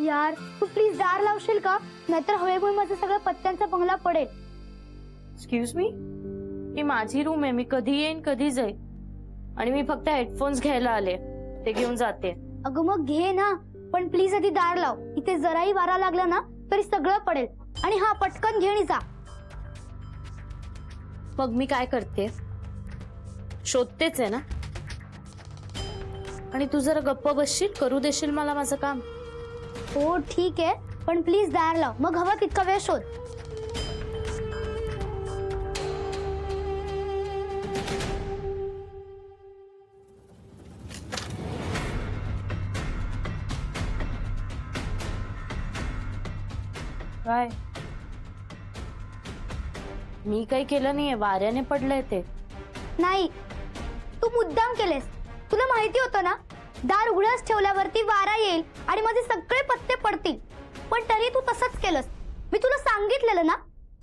यार तू प्लीज दार लावशील का, नाहीतर हवेमुळे माझा सगळा पत्त्यांचा बंगला पडेल. एक्सक्यूज मी, ही माझी रूम आहे. मी कधी येईन कधी जाईन, आणि मी फक्त हेडफोन्स घ्यायला आले, ते घेऊन जाते. अगं मग घे ना, पण प्लीज आधी दार लाव. इथे जराही वारा लागला ना तरी सगळं पडेल. आणि हा पटकन घेऊन जा. मग मी काय करते, शोधतेच आहे ना. आणि तू जरा गप्प बसशील, करू देशील मला माझं काम. हो ठीक आहे, पण प्लीज दार लाव. मग हवा तितका वेळ शोध. काय मी काही केलं नाहीये, वाऱ्याने पडलंय ते. नाही, तू मुद्दाम केलेस. तुला माहिती होतं ना, दार उघडच ठेवल्यावरती वारा येईल आणि माझे सगळे पत्ते पडतील. पण तरी तू तसंच केलंस. मी तुला सांगितलेलं ना,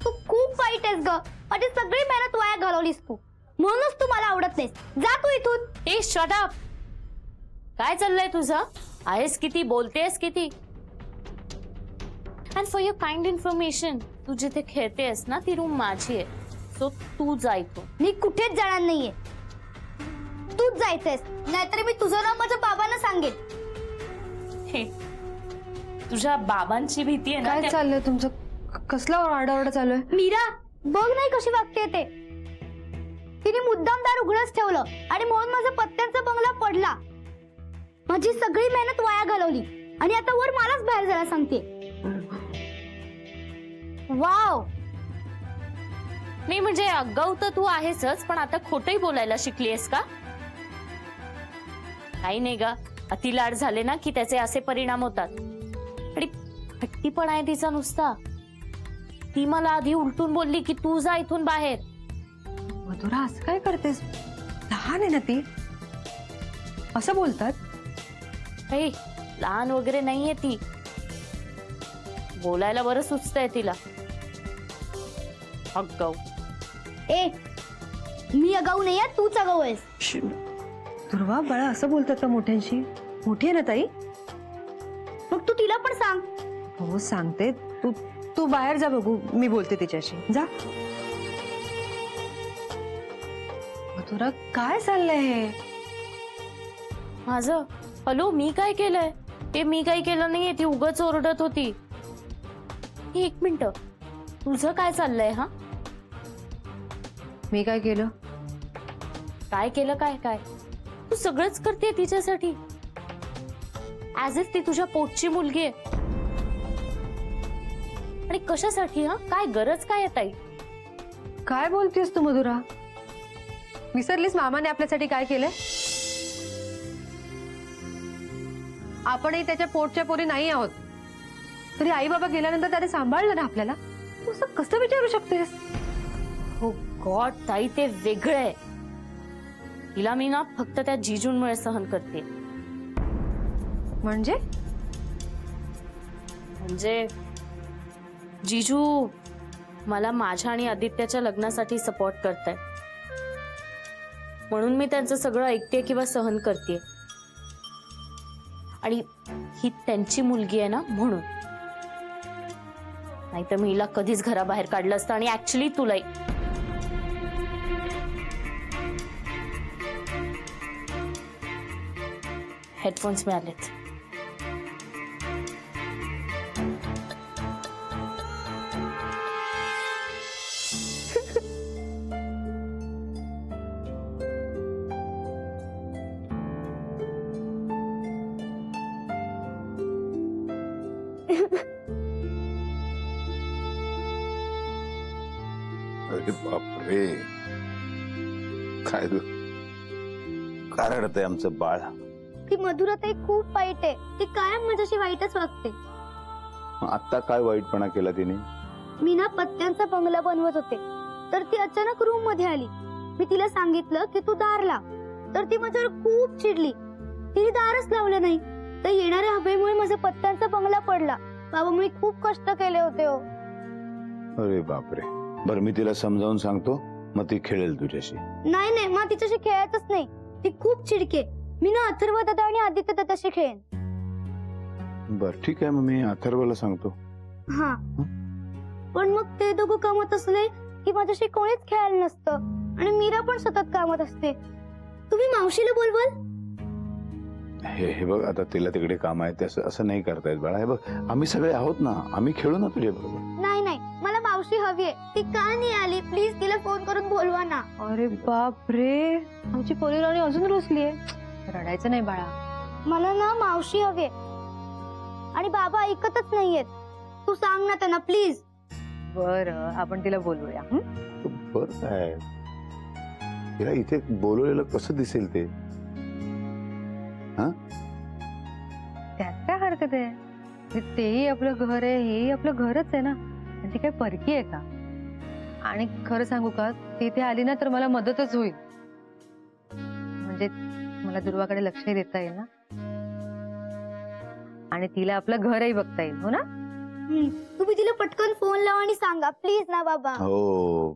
तू खूप वाईट आहेस ग. माझी सगळी मेहनत वाया घालवलीस तू. म्हणूनच तू मला आवडत नाहीस. जा तू इथून. ए शट अप. काय चाललंय तुझं? आहेस किती, बोलतेस किती. And for your kind information, तू जिथे खेळतेस ना ती रूम माझी आहे. सो तू जा इथून. मी कुठेच जाणार नाहीये. तूच जायचंयस, नाहीतर मी तुझं नाव माझ्या बाबांना सांगेन. हे तुझ्या बाबांची भीती आहे ना. काय चाललंय तुमचं? कसला आरडाओरडा चालू आहे? मीरा, बघ नाही कशी वागते ते. तिने मुद्दाम दार उघडच ठेवलं आणि म्हणून माझा पत्त्यांचा बंगला पडला. माझी सगळी मेहनत वाया घालवली आणि आता वर मलाच बाहेर जायला सांगते. वाव. नाही म्हणजे अगाऊ तर तू आहेसच, पण आता खोटंही बोलायला शिकलीयस का? काही नाही ग, अतिलाड झाले ना की त्याचे असे परिणाम होतात. आणि हट्टी पण आहे तिचा नुसता. ती मला आधी उलटून बोलली की तू जा इथून बाहेर. मधुरा असं काय करतेस? लहान आहे ना ती, असं बोलतात. हे लहान वगैरे नाहीये ती, बोलायला बरं सुचतंय तिला. अगाऊ. ए, मी अगाऊ नाहीये, तूच अगाऊ आहेस. दुर्वा, बाळा असं बोलतात का मोठ्यांशी? मोठी आहे ना ताई. मग तू तिला पण सांग. हो सांगते. तू तू बाहेर जा, बघू मी बोलते तिच्याशी. जा. मधुरा काय चाललंय हे? माझं हॅलो, मी काय केलंय? ते मी काही केलं नाहीये, ती उगाच ओरडत होती. एक मिनिट, तुझं काय चाललंय? हा, मी काय केलं? काय केलं? काय काय तू सगळंच करते तिच्यासाठी, ऍज इफ ती तुझ्या पोटची मुलगी आहे. आणि कशासाठी? हा, काय गरज काय आहे ताई? काय बोलतेस तू मधुरा? विसरलीस मामाने आपल्यासाठी काय केलंय? आपणही त्याच्या पोटच्या पोरी नाही आहोत, तरी आई बाबा गेल्यानंतर त्याने सांभाळलं ना आपल्याला. तू असं कसं विचारू शकतेस? हो गॉड ताई, ते वेगळं आहे. तिला मी ना फक्त त्या जिजूंमुळे सहन करते. म्हणजे म्हणजे जिजू मला माझ्या आणि आदित्याच्या लग्नासाठी सपोर्ट करताय, म्हणून मी त्यांचं सगळं ऐकते किंवा सहन करते. आणि ही त्यांची मुलगी आहे ना म्हणून. नाहीतर मी हिला कधीच घराबाहेर काढलं असतं. आणि ऍक्च्युली तुलाही. हेडफोन्स मिळालेत. अरे बापरे, काय काय रडतंय आमचं बाळ? ती मधुरा ताई खूप वाईट आहे. ती कायम माझ्याशी वाईटच वागते. आता काय वाईटपणा केला तिने? मी ना पत्त्यांचा बंगला बनवत होते, तर ती अचानक रूम मध्ये आली. मी तिला सांगितलं की तू दार लाव, तर ती माझ्यावर खूप चिडली. तिने दारच लावलं नाही, तर येणाऱ्या हवेमुळे माझा पत्त्यांचा बंगला पडला. बाबा, मी खूप कष्ट केले होते हो. अरे बापरे. बरं, मी तिला समजावून सांगतो, मग ती खेळेल तुझ्याशी. नाही नाही, मग तिच्याशी खेळतच नाही. ती खूप चिडके. मी ना अथर्व दादा आणि आदित्य दादाशी खेळेन. बर ठीक आहे, मग मी अथर्वला सांगतो. हा, पण मग ते दोघं कामात असले की माझ्याशी कोणीच खेळायला नसतं आणि मीरा पण सतत कामात असते. तुम्ही मावशीला बोलवाल? हे बघ, आता तिला तिकडे काम आहे, ते असं नाही करता येत बाळा. हे बघ, आम्ही सगळे आहोत ना, आम्ही खेळू ना तुझ्या बरोबर. नाही नाही, मला मावशी हवी आहे. ती का नाही आली? प्लीज तिला फोन करून बोलवा ना. अरे बाप रे, आमची पोरी राणी अजून रुसलीये. रडायचं नाही बाळा. मला ना मावशी हवी आहे आणि बाबा ऐकतच नाहीयेत. तू सांग ना त्यांना प्लीज. बरं, आपण तिला बोलवूया. बर काय, तिला इथे बोलवलेलं कसं दिसेल ते? त्यात काय हरकत आहे? तेही आपलं घर आहे, हेही आपलं घरच आहे ना. आणि ती काय परकी आहे का? आणि खरं सांगू का, ती इथे आली ना तर मला मदतच होईल. म्हणजे मला दुर्वाकडे लक्षही देता येईल ना, आणि तिला आपलं घरही बघता येईल. हो ना? तुम्ही तिला पटकन फोन लावा आणि सांगा प्लीज ना बाबा. हो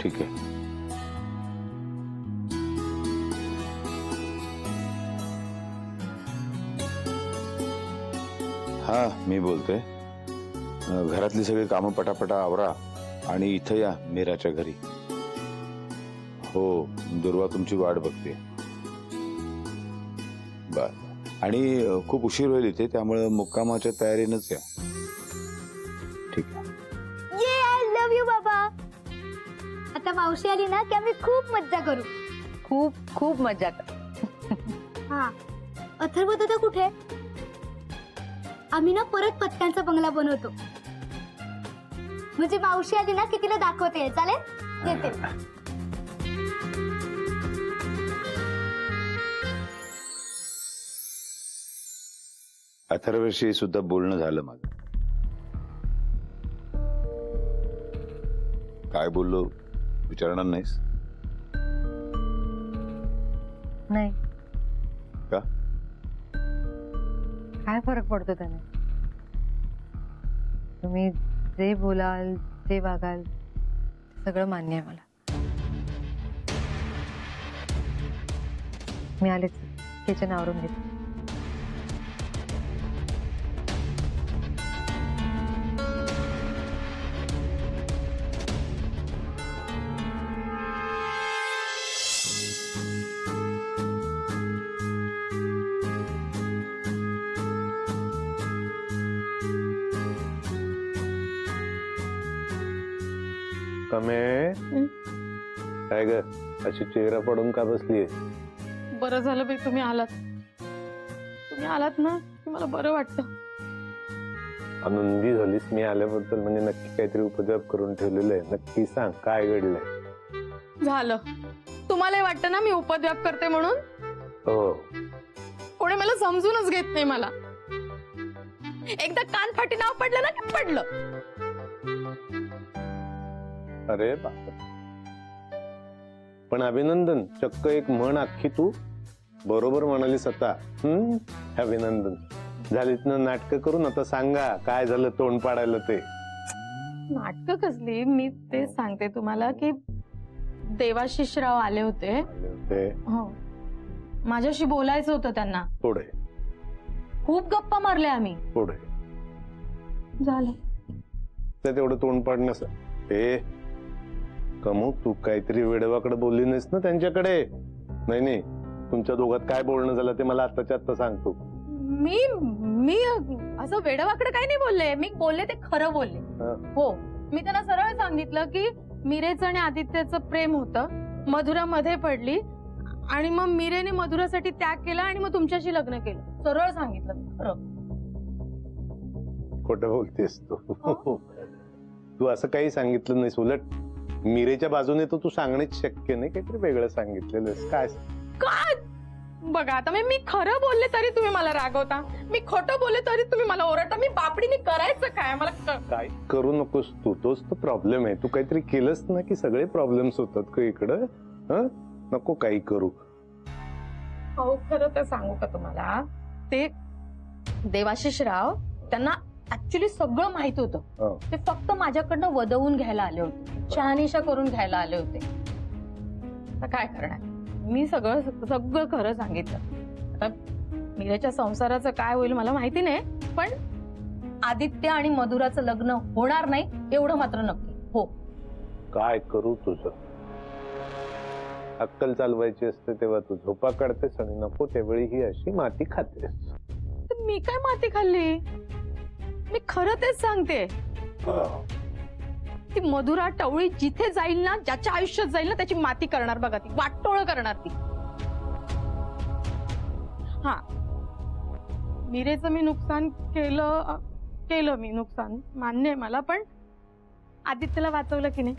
ठीक आहे. हा, मी बोलतोय. घरातली सगळी कामं पटापटा आवरा आणि इथं या मीराच्या घरी. हो, दुर्वा तुमची वाट बघते. बर, आणि खूप उशीर होईल इथे, त्यामुळे मुक्कामाच्या तयारीनच या. ठीक आहे. ये, आय लव्ह यू बाबा. आता मावशी आली ना की आम्ही खूप मज्जा करू. खूप खूप मजा कर. हा, अथर्व दादा कुठे? आम्ही ना परत पत्त्यांचा बंगला बनवतो. म्हणजे मावशी आली ना की तिला दाखवते येईल. चालेल? येते. अथर्वशी सुद्धा बोलणं झालं माझं. काय बोललो विचारणार नाहीस? नाही. का? काय फरक पडतो त्याने? तुम्ही जे बोलाल, जे वागाल, सगळं मान्य आहे मला. मी आलेच, किचन आवरून घेते. कमे काय ग, अशी चेहरा पडून का बसलीये? बरं झालं बाई तुम्ही आलात. तुम्ही आलात ना की मला बरं वाटतं. आनंदी झालीस मी आल्याबद्दल. म्हणजे नक्की काहीतरी उपद्रव करून ठेवलेलं आहे? नक्की सांग काय घडलंय. झालं, तुम्हालाही वाटतं ना मी उपद्व्याप करते म्हणून. हो, कोणी मला समजूनच घेत नाही. मला एकदा कानफाटी नाव पडलं ना की पडलं. अरे बाप. पण अभिनंदन, चक्क एक म्हण अख्खी तू बरोबर म्हणालीस आता. अभिनंदन. झालीत ना नाटकं करून. आता सांगा काय झालं तोंड पाडायला ते. नाटकं कसली, मी तेच सांगते तुम्हाला की देवाशिषराव आले होते. हो, माझ्याशी बोलायचं होतं त्यांना. पुढे खूप गप्पा मारल्या आम्ही. पुढे झालं. ते तेवढं तोंड पाडण्यास. ए कमू, तू काहीतरी वेडवाकडे बोलली नाहीस ना त्यांच्याकडे? नाही नाही, तुमच्या दोघात काय बोलणं झालं ते मला आत्ताच्या आत्ता सांगतो. मी मी असं वेडवाकडे काही नाही बोलले. मी बोलले ते खरं बोलले. हो, मी त्यांना सरळ सांगितलं की मीरेचं आणि आदित्यचं प्रेम होतं, मधुरा मध्ये पडली आणि मग मीरेने मधुरासाठी त्याग केला आणि मग तुमच्याशी लग्न केलं. सरळ सांगितलं खरं. खोटं बोलतेस तू. तू असं काही सांगितलं नाहीस. उलट मीरेच्या बाजूने तर तू सांगणेच शक्य नाही. काहीतरी वेगळं सांगितलेलं काय? काय बघा, आता मी खरं बोलले तरी तुम्ही मला रागवता, मी खोटं बोलले तरी तुम्ही मला ओरडता. मी बापडीने करायचं काय? मला काय करू नकोस तू. तोच तर प्रॉब्लेम आहे. तू काहीतरी केलंस ना की सगळे प्रॉब्लेम्स होतात का इकडं. नको काही करू. हो, खरं तर सांगू का तुम्हाला, ते देवाशिषराव त्यांना ऍक्च्युली सगळं माहित होतं. ते फक्त माझ्याकडनं वदवून घ्यायला आले होते, शहानिशा करून घ्यायला आले होते. आता काय करणार, मी सगळं खरं सांगितलं. आता मीरेच्या संसाराचं काय होईल मला माहिती नाही, पण आदित्य आणि मधुराचं लग्न होणार नाही एवढं मात्र नक्की हो. काय करू तुझं? अक्कल चालवायची असते तेव्हा तू झोपा काढतेस आणि नको त्यावेळी ही अशी माती खातेस. तर मी काय माती खाल्ली? मी खरं तेच सांगते. ती मधुरा टवळी जिथे जाईल ना, ज्याच्या आयुष्यात जाईल ना, त्याची माती करणार बघा, ती वाटोळ करणार ती. हा, मीरेचं मी नुकसान केलं मी नुकसान मान्य आहे मला, पण आदित्यला वाचवलं की नाही?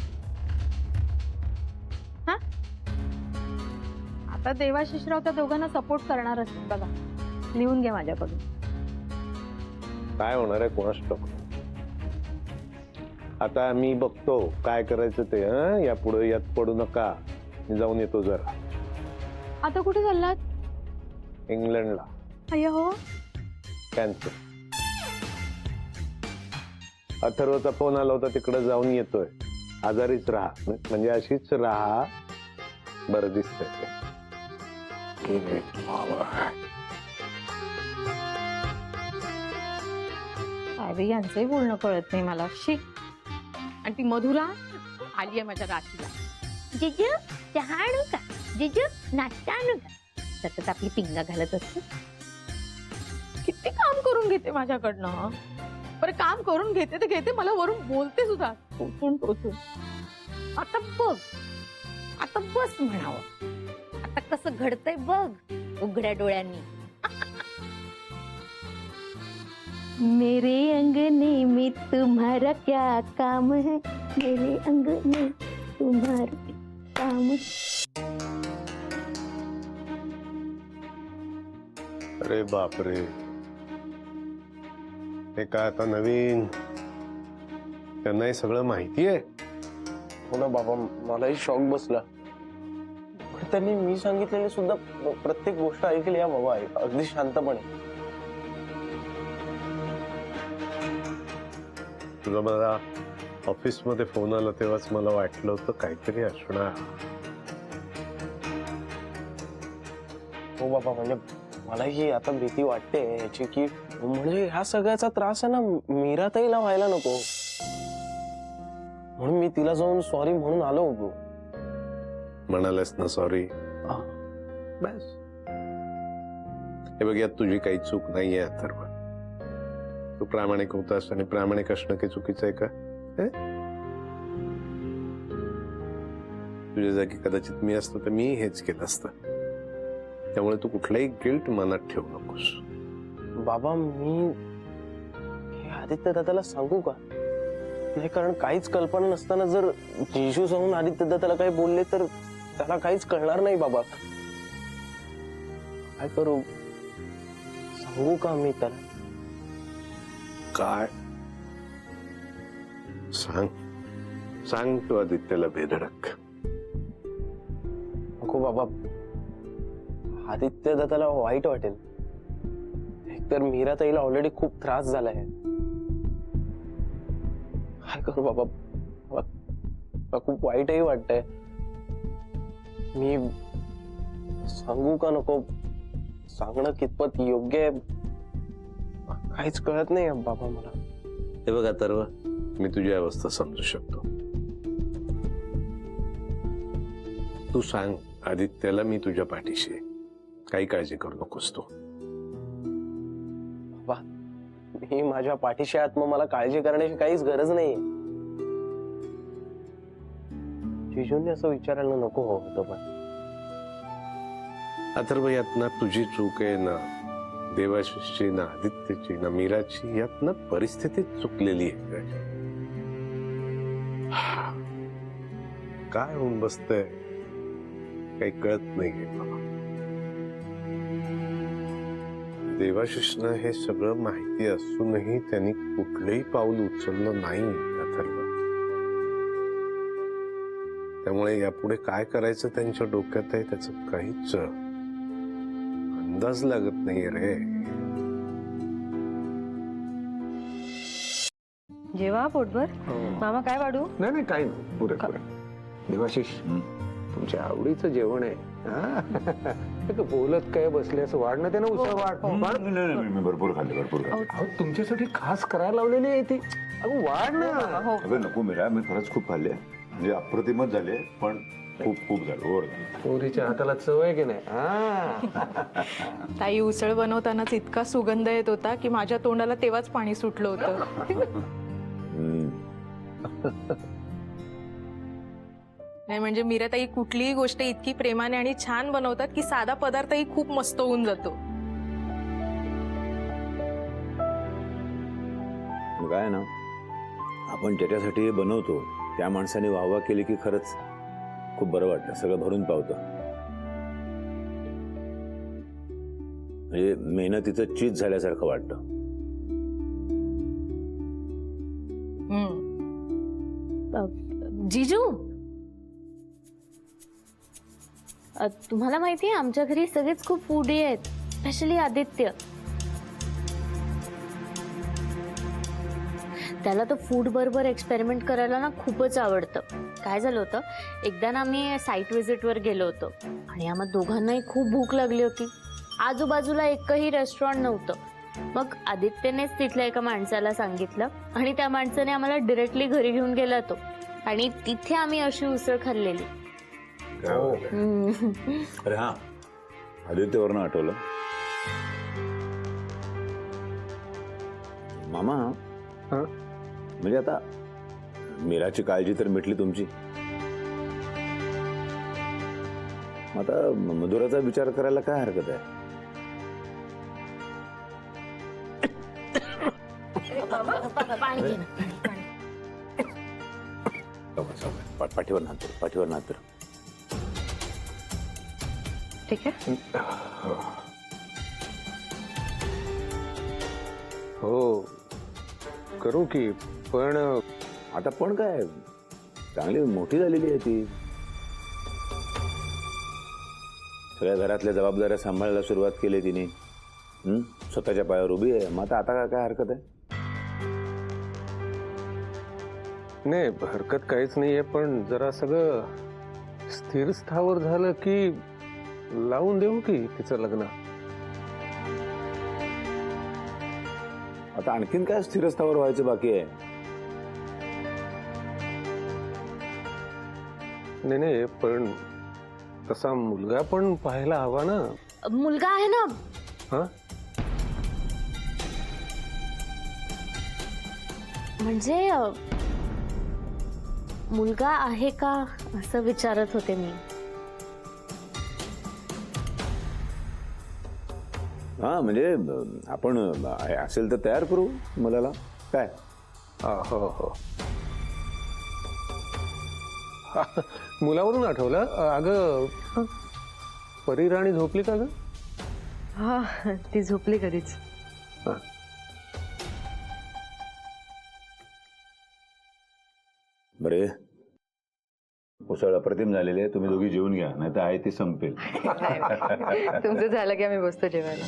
हा, आता देवाशिषराव त्या दोघांना सपोर्ट करणार असतील बघा, लिहून घे माझ्याकडून. काय होणार आहे कोणास ठाऊक. आता मी बघतो काय करायचं ते. या पुढे यात पडू नका. मी जाऊन येतो जरा आता कुठे चाललात? इंग्लंडला. अय्या हो, कॅन्सल. अथर्वचा फोन आला होता, तिकडे जाऊन येतोय. आजारीच राहा, म्हणजे अशीच राहा, बरं दिसतंय ते. अरे यांचंही बोलणं कळत नाही मला. शी. आणि ती मधुरा आली आहे माझ्या राशीला. जिजू चहा आणू का? जिजू नाश्ता आणू का? सतत आपली पिंगा घालत असते. किती काम करून घेते माझ्याकडनं. बरं काम करून घेते तर घेते, मला वरून बोलते सुद्धा टोचून टोचून. आता बघ, आता बस म्हणावं. आता कसं घडतंय बघ उघड्या डोळ्यांनी. मेरे अंगने में तुम्हारा क्या काम है, मेरे अंगने तुम्हारा काम है. अरे बापरे, हे काय आता नवीन? त्यांना हे सगळं माहिती आहे? हो ना बाबा, मलाही शॉक बसला. पण त्यांनी मी सांगितलेली सुद्धा प्रत्येक गोष्ट ऐकली. या बाबा अगदी शांतपणे. तुझा मला ऑफिस मध्ये फोन आला तेव्हाच मला वाटलं होतं काहीतरी असणार. हो बाबा, म्हणजे मलाही आता भीती वाटते याची, की म्हणजे ह्या सगळ्याचा त्रास आहे ना मीराताईला व्हायला नको, म्हणून मी तिला जाऊन सॉरी म्हणून आलो होतो. म्हणालस ना सॉरी? बस. हे बघ, यात तुझी काही चूक नाहीये अथर्व. तू प्रामाणिक होतास आणि प्रामाणिक असणं काही चुकीचं आहे का? तुझ्या जागी कदाचित मी असतो तर मी हेच केलं असतं. त्यामुळे तू कुठलाही गिल्ट मनात ठेवू नकोस. बाबा मी हे आदित्य दादाला सांगू का? नाही, कारण काहीच कल्पना नसताना जर जिजू जाऊन आदित्य दादाला काही बोलले तर त्याला काहीच कळणार नाही. बाबा काय करू? सांगू का मी त्याला? काय सांग? सांग तू आदित्यला बेधडक. नको बाबा, आदित्य दादाला वाईट वाटेल. एकतर मीराताईला ऑलरेडी खूप त्रास झालाय. काय करू बाबा? मला खूप वाईटही वाटतंय. मी सांगू का नको? सांगणं कितपत योग्य आहे काहीच कळत नाही बाबा मला. हे बघ अथर्व, मी तुझी अवस्था समजू शकतो. तू सांग आदित्याला मी तुझ्या पाठीशी आहे. काही काळजी करू नकोस तू. बाबा मी माझ्या पाठीशी आहात, मग मला काळजी करण्याची काहीच गरज नाही. जिजूंनी असं विचारायला नको होतं. पण अथर्व, यात ना तुझी चूक आहे, ना देवाशिषची, ना आदित्यची, ना मीराची. यात ना परिस्थिती चुकलेली आहे. काय होऊन बसतंय काही कळत नाहीये मला. देवाशिषनं हे सगळं माहिती असूनही त्यांनी कुठलंही पाऊल उचललं नाही अथर्व. त्यामुळे यापुढे काय करायचं त्यांच्या डोक्यात आहे त्याचं काहीच अंदाज लागत नाही रे. जेव्हा पोटभर. मामा काय वाढू? नाही नाही काही नाही, पुरे पुरे. देवाशिष तुमच्या आवडीचं जेवण आहे हा? ते बोलत काय बसले असं वाढ ना त्यानं उसळ वाढ वाढ. मी भरपूर खाल्ले अहो, तुमच्यासाठी खास करायला लावलेली आहे ती. अगं वाढ ना. अगं नको मीरा, मी खरंच खूप खाल्ले म्हणजे अप्रतिमच झाले, पण खूप खूप झालं ओव्हर झालं. पोरीच्या हाताला चव आहे की नाही हा? ताई उसळ बनवतानाच इतका सुगंध येत होता की माझ्या तोंडाला तेव्हाच पाणी सुटलं होतं. हम्म. नाही म्हणजे मीराताई कुठलीही गोष्ट इतकी प्रेमाने आणि छान बनवतात की साधा पदार्थही खूप मस्त होऊन जातो. मग काय ना, आपण ज्याच्यासाठी हे बनवतो त्या माणसाने वाहवा केली की खरंच खूप बरं वाटतं, सगळं भरून पावतं. म्हणजे मेहनतीचं चीज झाल्यासारखं वाटतं. जिजू, तुम्हाला माहितीये आमच्या घरी सगळेच खूप फूडी आहेत, स्पेशली आदित्य. त्याला तर फूड बरोबर एक्सपेरिमेंट करायला ना खूपच आवडतं. काय झालं होतं, एकदा ना आम्ही साईट व्हिजिटवर गेलो होतो आणि आम्हा दोघांनाही खूप भूक लागली होती. आजूबाजूला एकही रेस्टॉरंट नव्हतं. मग आदित्यनेच तिथल्या एका माणसाला सांगितलं आणि त्या माणसाने आम्हाला डिरेक्टली घरी घेऊन गेला तो, आणि तिथे आम्ही अशी उसळ खाल्लेली. अरे हा, आदित्यवरनं आठवलं, मामा हा? म्हणजे आता मीराची काळजी तर मिटली तुमची, आता मधुराचा विचार करायला काय हरकत आहे? पाठीवर नातर, पाठीवर नातर. ठीक आहे. हो करू की, पण आता पण काय, चांगली मोठी झालेली आहे ती, सगळ्या घरातल्या जबाबदाऱ्या सांभाळायला सुरुवात केली तिने. स्वतःच्या पायावर उभी आहे, मग आता काय हरकत आहे? नाही हरकत काहीच नाहीये, पण जरा सगळं स्थिर स्थावर झालं की लावून देऊ की तिचं लग्न. आता आणखीन काय स्थिरस्थावर व्हायचं बाकी आहे? नाही पण तसा मुलगा पण पाहायला हवा ना. मुलगा आहे ना. हा? म्हणजे मुलगा आहे का असं विचारत होते मी. हा म्हणजे आपण असेल तर तयार करू मुलाला, काय? हो हो. मुलावरून आठवलं, अगं परी राणी झोपली का ग? हा, ती झोपली कधीच. बरे, उसळ अप्रतिम झालेली आहे, तुम्ही दोघी जेवून घ्या, नाही तर आहे ती संपेल. तुमचं झालं की आम्ही बसतो जेवायला.